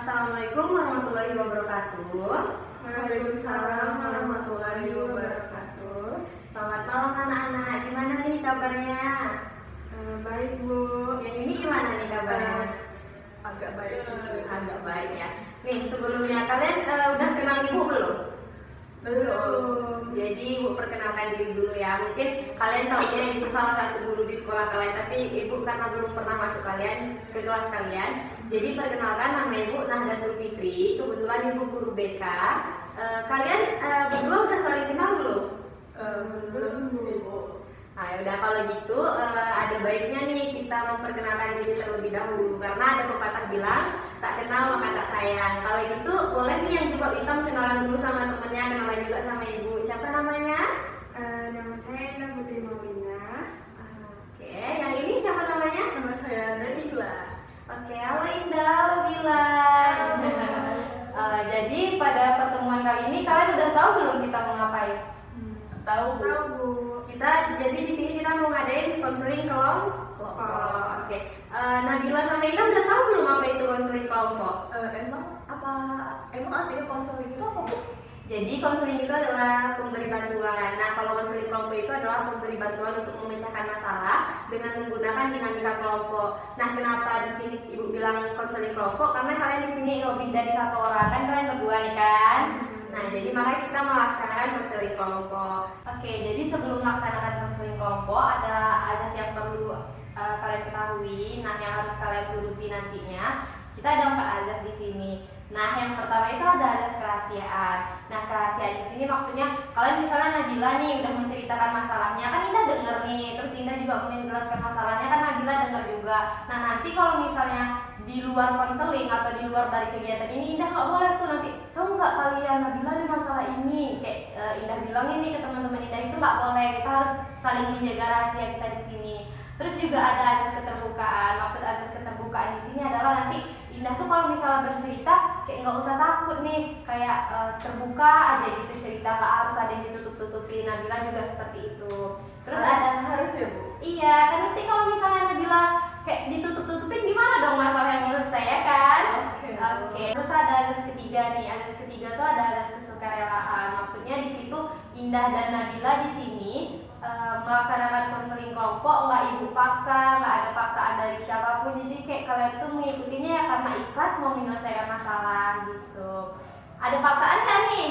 Assalamualaikum warahmatullahi wabarakatuh. Waalaikumsalam warahmatullahi wabarakatuh. Selamat malam anak-anak. Gimana nih kabarnya? Baik Bu. Yang ini gimana nih kabarnya? Agak baik sih. Agak baik ya. Nih sebelumnya kalian udah kenal ibu belum? Belum. Jadi ibu perkenalkan diri dulu ya. Mungkin kalian taunya ibu salah satu guru di sekolah kalian, tapi ibu karena belum pernah masuk kalian ke kelas kalian. Jadi perkenalkan, nama ibu Nahdatul Fitri. Kebetulan ibu guru BK. Kalian berdua udah saling kenal belum? Belum sih Bu. Nah yaudah kalau gitu ada baiknya nih kita memperkenalkan diri terlebih dahulu, karena ada pepatah bilang tak kenal maka tak sayang. Kalau gitu boleh nih yang jubah hitam kenalan dulu sama temennya, kenalan juga sama ibu. Siapa namanya? Nama saya Indah Putri Maulina. Oke, yang ini siapa namanya? Nama saya Danila. Oke, halo Indah, halo Bilar. Jadi pada pertemuan kali ini kalian udah tahu belum kita mau ngapain? Tahu Bu. Kita jadi di sini kita mau ngadain konseling kelompok. Oke. Nabila sama Ina udah tahu belum apa itu konseling kelompok? Emang artinya konseling itu apa Bu? Jadi konseling itu adalah pemberi bantuan. Nah, kalau konseling kelompok itu adalah pemberi bantuan untuk memecahkan masalah dengan menggunakan dinamika kelompok. Nah, kenapa di sini Ibu bilang konseling kelompok? Karena kalian di sini lebih dari satu orang, kan kalian berdua nih kan? Nah, jadi makanya kita melaksanakan konseling kelompok. Oke, jadi sebelum melaksanakan konseling kelompok ada azas yang perlu kalian ketahui. Nah, yang harus kalian turuti nantinya. Kita ada 4 azas di sini. Nah, yang pertama itu ada azas kerahasiaan. Nah, kerahasiaan di sini maksudnya kalian misalnya Nabila nih udah menceritakan masalahnya, kan Indah denger nih, terus Indah juga menjelaskan masalahnya, kan Nabila denger juga. Nah, nanti kalau misalnya di luar konseling atau di luar dari kegiatan ini, Indah nggak boleh tuh nanti, tahu nggak kalian Nabila ada masalah ini, kayak Indah bilang ini ke teman-teman Indah, itu nggak boleh. Kita harus saling menjaga rahasia kita di sini. Terus juga ada azas keterbukaan. Maksud azas keterbukaan di sini adalah nanti Indah tuh kalau misalnya bercerita kayak nggak usah takut nih, kayak terbuka aja gitu cerita, nggak harus ada yang ditutup-tutupi. Nabila juga seperti itu. Terus harus ya Bu? Iya, kan nanti kalau misalnya Nabila kayak ditutup-tutupin gimana dong masalah yang selesai ya kan? Oke. Terus ada azas ketiga nih. Azas ketiga tuh ada azas kesukarelaan. Maksudnya di situ Indah dan Nabila di sini melaksanakan konseling kelompok nggak ibu paksa, nggak ada paksaan dari siapapun. Jadi kayak kalian tuh mengikutinya ya karena ikhlas mau menyelesaikan masalah gitu. Ada paksaan nggak nih?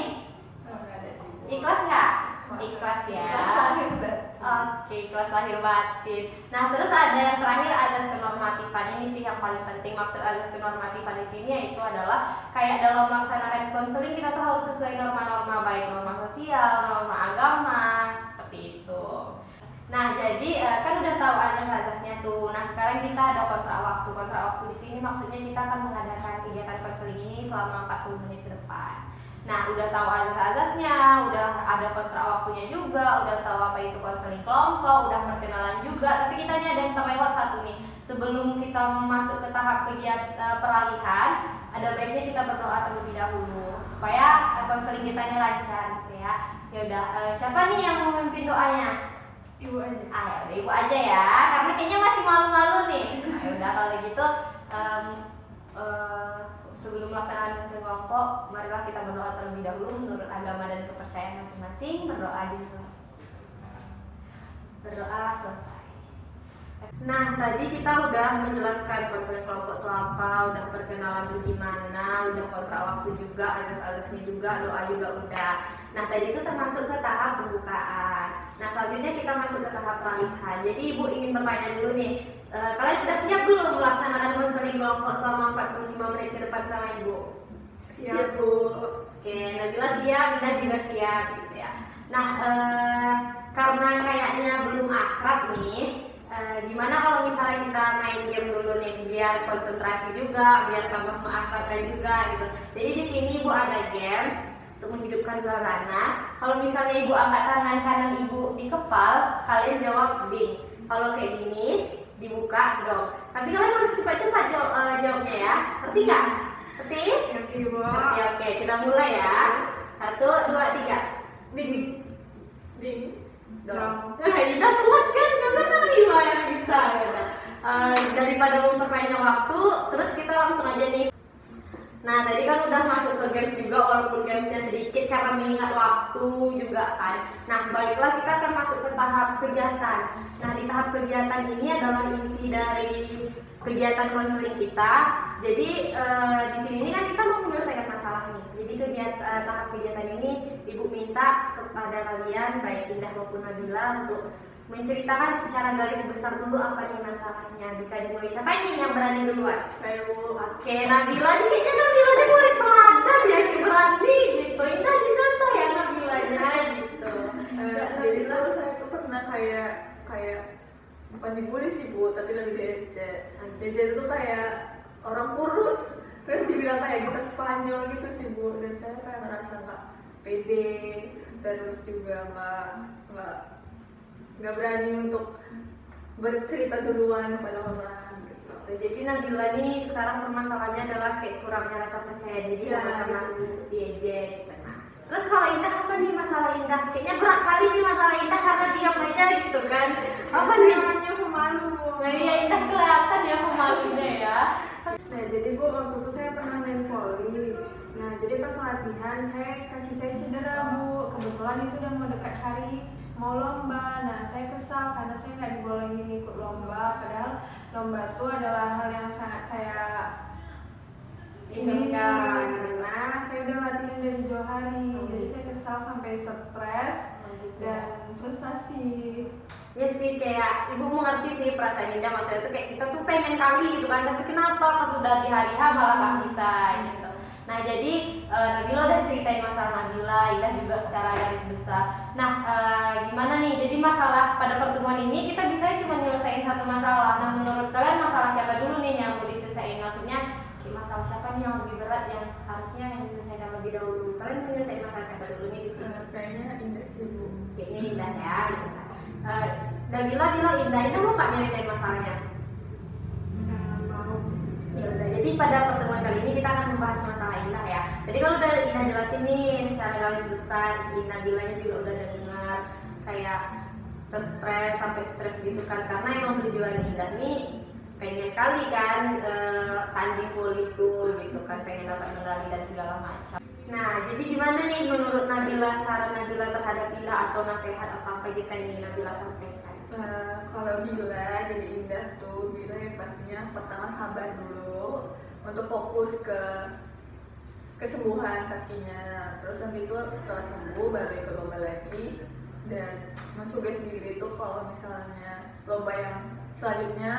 Nggak ada sih Bu. Ikhlas nggak? Ikhlas ya. Ikhlas lahir batin. Oke, kelas lahir batin. Nah, terus ada yang terakhir azas kenormatifan. Ini sih yang paling penting. Maksud azas kenormatifan di sini yaitu adalah kayak dalam melaksanakan konseling kita tuh harus sesuai norma-norma, baik norma sosial, norma agama, seperti itu. Nah, jadi kan udah tahu azas-azasnya tuh. Nah, sekarang kita ada kontrak waktu. Kontrak waktu di sini maksudnya kita akan mengadakan kegiatan konseling ini selama 40 menit ke depan. Nah, udah tahu azas-azasnya, udah ada kontrak waktunya juga, udah tahu apa itu konseling kelompok, udah perkenalan juga. Tapi kita ini ada yang terlewat satu nih. Sebelum kita masuk ke tahap kegiatan peralihan, ada baiknya kita berdoa terlebih dahulu supaya konseling kita ini lancar, gitu ya. Ya udah, siapa nih yang mau memimpin doanya? Ibu aja. Ya udah ibu aja ya, karena kayaknya masih malu-malu nih. Ya udah kalau gitu. Sebelum melaksanakan konseling kelompok, marilah kita berdoa terlebih dahulu menurut agama dan kepercayaan masing-masing. Berdoa dulu. Berdoa selesai. Nah, tadi kita udah menjelaskan konseling kelompok itu apa, udah perkenalan itu gimana, udah kontrak waktu juga, azas-azasnya juga, doa juga udah. Nah, tadi itu termasuk ke tahap pembukaan. Nah, selanjutnya kita masuk ke tahap peralihan. Jadi Ibu ingin bertanya dulu nih, kalian udah siap belum melaksanakan konseling kelompok selama 45 menit ke depan sama Ibu? Siap, Bu. Oke, Nabila siap, Indah juga siap gitu ya. Nah, karena kayaknya belum akrab nih, gimana kalau misalnya kita main game dulu nih, biar konsentrasi juga, biar tambah mengakrabkan juga gitu. Jadi di sini Ibu ada games untuk menghidupkan suasana. Kalau misalnya Ibu angkat tangan kanan Ibu di kepal, kalian jawab ding. Kalau kayak gini, dibuka dong. Tapi kalian harus cepat-cepat jawabnya ya. Ngerti nggak? Ngerti? Oke, Bu. Oke, kita mulai ya. 1, 2, 3. Ding. Ding. Dong. Nah, Indah telat kan? Karena Nabila yang bisa gitu. Daripada memperpanjang waktu, terus kita langsung aja nih. Nah, tadi kan udah masuk ke games juga, walaupun gamesnya sedikit karena mengingat waktu juga kan. Nah, baiklah kita akan masuk ke tahap kegiatan. Nah, di tahap kegiatan ini adalah inti dari kegiatan konseling kita. Jadi di sini kan kita mau menyelesaikan masalah nih. Jadi tahap kegiatan ini Ibu minta kepada kalian baik Indah maupun Nabila untuk menceritakan secara garis besar dulu apa nih masalahnya. Bisa dimulai, siapa ini yang berani duluan? Saya, Bu. Oke, Nabila nih kayaknya Nabila nih murid teladan ya, kayak berani gitu. Indah dicontoh ya Nabilanya gitu. Jadi tuh saya tuh pernah kayak bukan dibully sih, Bu, tapi lebih diejek. Diejek itu kayak orang kurus, terus dibilang kayak gitar Spanyol gitu sih, Bu. Dan saya kayak ngerasa nggak pede, terus juga nggak berani untuk bercerita duluan kepada orang gitu. Jadi Nabila nih sekarang permasalahannya adalah kayak kurangnya rasa percaya diri Ya, karena pernah gitu. diejek gitu. Nah, terus kalau Indah apa nih masalah Indah? Kayaknya berat kali nih masalah Indah karena diam aja gitu kan. Apa nih? Namanya pemalu, Bu. Nah, iya Indah kelihatan ya pemalunya ya. Nah, jadi Bu, waktu itu saya pernah main volley. Nah, jadi pas latihan kaki saya cedera, Bu. Kebetulan itu udah mau dekat hari mau lomba. Nah, saya kesal karena saya nggak dibolehin ikut lomba. Padahal lomba itu adalah hal yang sangat saya inginkan. Karena saya udah latihan dari jauh hari. Jadi saya kesal sampai stres dan frustasi. Ya sih, kayak Ibu mengerti sih perasaan Indah, maksudnya tuh kayak kita tuh pengen kali gitu kan, tapi kenapa pas sudah di hari H malah nggak bisa gitu. Nah, jadi Nabila udah ceritain masalah Nabila, Indah juga secara garis besar. Nah, gimana nih? Jadi masalah pada pertemuan ini kita bisa cuma nyelesain satu masalah. Nah, menurut kalian masalah siapa dulu nih yang mau diselesaikan? Maksudnya masalah siapa nih yang lebih berat yang harusnya yang diselesaikan lebih dahulu? Kalian mau nyelesain masalah siapa dulu nih di sini? Kayaknya Indah sih, Bu. Kayaknya Indah ya gitu kan. Nabila bilang Indah mau nggak nyeritain masalahnya? Mau. Ya udah, jadi pada pertemuan kali ini kita akan membahas masalah Indah ya. Jadi kalau udah Indah jelasin nih secara garis besar, Nabilanya juga udah dengar kayak stres gitu kan, karena emang tujuan Indah nih pengen kali kan tanding volley itu gitu kan, pengen dapat medali dan segala macam. Nah, jadi gimana nih menurut Nabila, saran Nabila terhadap Indah atau nasihat apa kita yang Nabila sampaikan? Kalau Bila jadi Indah tuh, Bila yang pastinya pertama sabar dulu untuk fokus ke kesembuhan kakinya. Terus nanti itu setelah sembuh baru ikut lomba lagi, dan mensuges diri tuh kalau misalnya lomba yang selanjutnya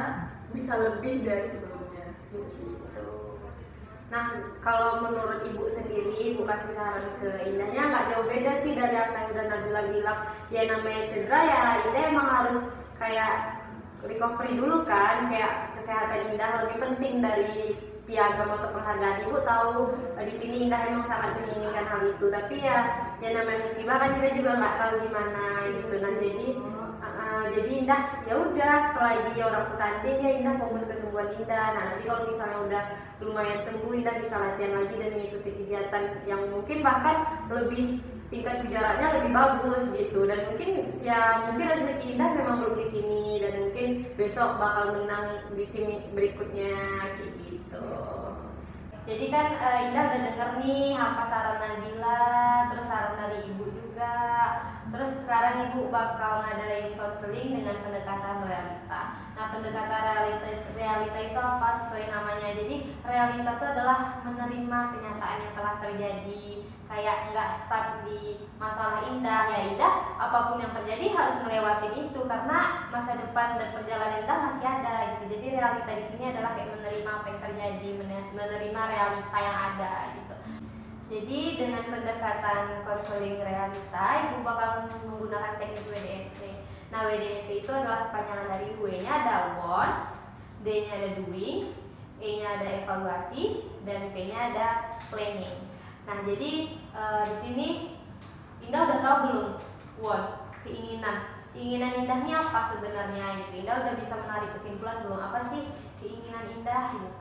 bisa lebih dari sebelumnya gitu sih. Nah, kalau menurut Ibu sendiri, Ibu kasih saran ke Indahnya nggak jauh beda sih dari apa yang udah Nabila bilang. Ya namanya cedera ya, Indah emang harus kayak recovery dulu kan, kayak kesehatan Indah lebih penting dari piagam atau penghargaan. Ibu tahu di sini Indah emang sangat menginginkan hal itu, tapi ya namanya musibah kan kita juga nggak tahu gimana gitu. Nah, jadi Indah ya udah selagi orang petanding ya Indah fokus kesembuhan Indah. Nah, nanti kalau misalnya udah lumayan sembuh, Indah bisa latihan lagi dan mengikuti kegiatan yang mungkin bahkan lebih tingkat kejuaraannya lebih bagus gitu. Dan mungkin rezeki Indah memang belum di sini, dan mungkin besok bakal menang di tim berikutnya kayak gitu. Jadi kan Indah udah denger nih apa saran Nabila, terus saran dari Ibu juga. juga. Terus sekarang Ibu bakal ngadain konseling dengan pendekatan realita. Nah, pendekatan realita itu apa? Sesuai namanya. Jadi realita itu adalah menerima kenyataan yang telah terjadi. Kayak nggak stuck di masalah indah. Ya indah, apapun yang terjadi harus ngelewatin itu karena masa depan dan perjalanan indah masih ada gitu. Jadi realita di sini adalah kayak menerima apa yang terjadi, menerima realita yang ada gitu. Jadi dengan pendekatan konseling realita, Ibu bakal menggunakan teknik WDFP. Nah, WDFP itu adalah kepanjangan dari W-nya ada want, D-nya ada doing, E-nya ada evaluasi, dan P-nya ada planning. Nah, jadi di sini Indah udah tahu belum want, keinginan. Keinginan Indah ini apa sebenarnya gitu. Indah udah bisa menarik kesimpulan belum apa sih keinginan Indah gitu.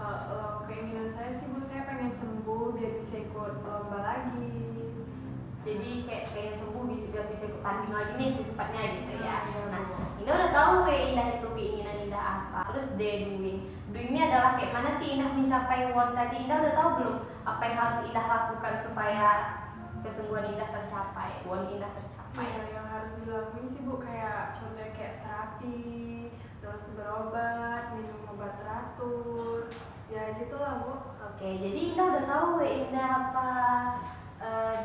Kalau keinginan saya sih Bu, saya pengen sembuh biar bisa ikut lomba lagi. Jadi kayak pengen sembuh biar bisa ikut tanding lagi nih secepatnya gitu ya. Iya. Nah, Indah udah tahu Indah itu keinginan Indah apa. Terus D, doing. Doing ini adalah kayak mana sih Indah mencapai want tadi. Indah udah tahu belum apa yang harus Indah lakukan supaya kesembuhan Indah tercapai, want Indah tercapai. Iya, yang harus dilakuin sih Bu, kayak contohnya kayak terapi, terus berobat, minum obat teratur, ya gitulah Bu. Oke, jadi Indah udah tahu Indah apa,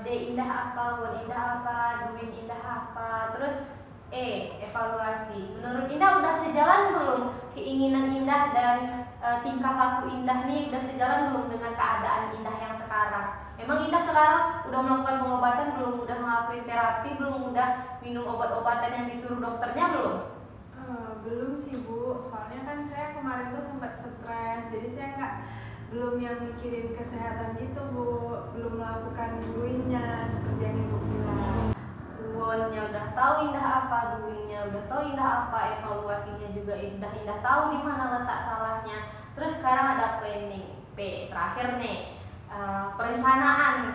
D Indah apa, want Indah apa, doing Indah apa. Terus E, evaluasi. Menurut Indah udah sejalan belum keinginan Indah dan tingkah laku Indah nih udah sejalan belum dengan keadaan Indah yang sekarang? Emang Indah sekarang udah melakukan pengobatan belum? Udah ngelakuin terapi belum? Udah minum obat-obatan yang disuruh dokternya belum? Belum sih Bu, soalnya kan saya kemarin tuh sempat stres, jadi saya belum yang mikirin kesehatan gitu Bu, belum melakukan doing-nya seperti yang Ibu bilang. Want-nya udah tahu Indah apa, doing-nya udah tahu Indah apa, evaluasinya juga Indah tahu di mana letak salahnya. Terus sekarang ada planning, P terakhir nih. Perencanaan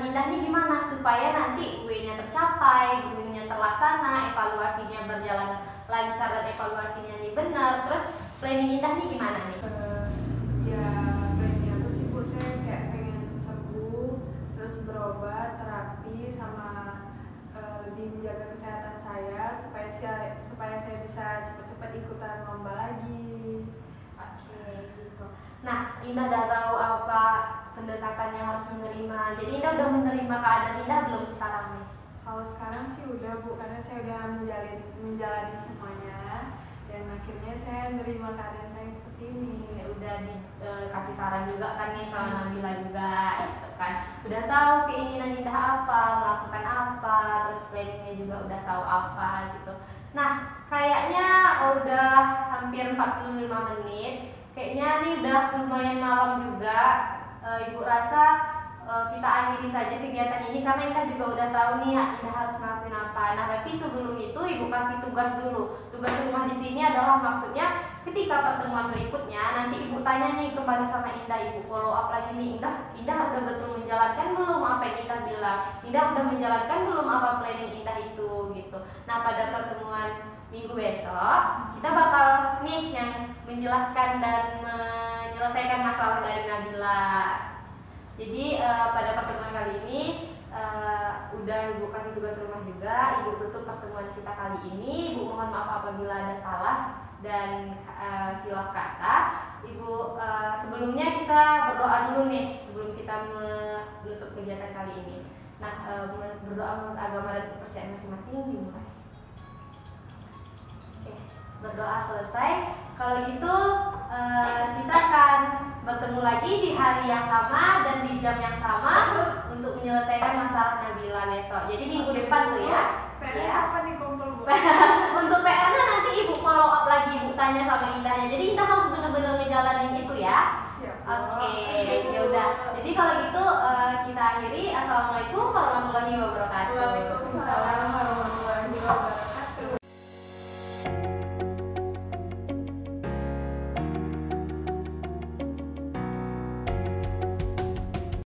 Indah nih gimana supaya nanti W-nya tercapai, doing-nya terlaksana, evaluasinya berjalan lancar dan evaluasinya nih benar. Terus planning Indah nih gimana nih? Ya planningnya tuh sih Bu, saya kayak pengen sembuh, terus berobat, terapi, sama lebih menjaga kesehatan saya supaya saya bisa cepat-cepat ikutan lomba lagi. Oke, gitu. Nah, Indah udah tahu apa pendekatan yang harus menerima. Jadi Indah udah menerima keadaan Indah belum sekarang nih? Kalau sekarang sih udah Bu, karena saya udah menjalani semuanya dan akhirnya saya menerima keadaan saya seperti ini. Ya udah dikasih saran juga kan nih sama Nabila juga gitu kan. Udah tahu keinginan Indah apa, melakukan apa, terus planningnya juga udah tahu apa gitu. Nah, kayaknya udah hampir 45 menit. Kayaknya nih udah lumayan malam juga. Ibu rasa kita akhiri saja kegiatan ini karena Indah juga udah tahu nih Indah harus ngelakuin apa. Nah, tapi sebelum itu Ibu kasih tugas dulu. Tugas rumah di sini adalah maksudnya ketika pertemuan berikutnya nanti Ibu tanya nih kembali sama Indah, Ibu follow up lagi nih, Indah udah betul menjalankan belum apa yang Indah bilang? Indah udah menjalankan belum apa planning Indah itu gitu. Nah, pada pertemuan minggu besok kita bakal nih yang menjelaskan dan menyelesaikan masalah dari Nabila. Jadi pada pertemuan kali ini udah Ibu kasih tugas rumah juga. Ibu tutup pertemuan kita kali ini. Ibu mohon maaf apabila ada salah dan khilaf kata. Ibu sebelumnya kita berdoa dulu nih sebelum kita menutup kegiatan kali ini. Nah, berdoa menurut agama dan kepercayaan masing-masing dimulai. Oke, berdoa selesai. Kalau gitu kita akan bertemu lagi di hari yang sama dan di jam yang sama untuk menyelesaikan masalah Nabila besok. Jadi minggu depan tuh ya. PR apa nih kumpul Bu? Untuk PR-nya nanti Ibu follow up lagi, Ibu tanya sama Indahnya. Jadi Indah harus benar-benar ngejalanin itu ya. Siap. Oke, ya udah. Jadi kalau gitu kita akhiri. Assalamualaikum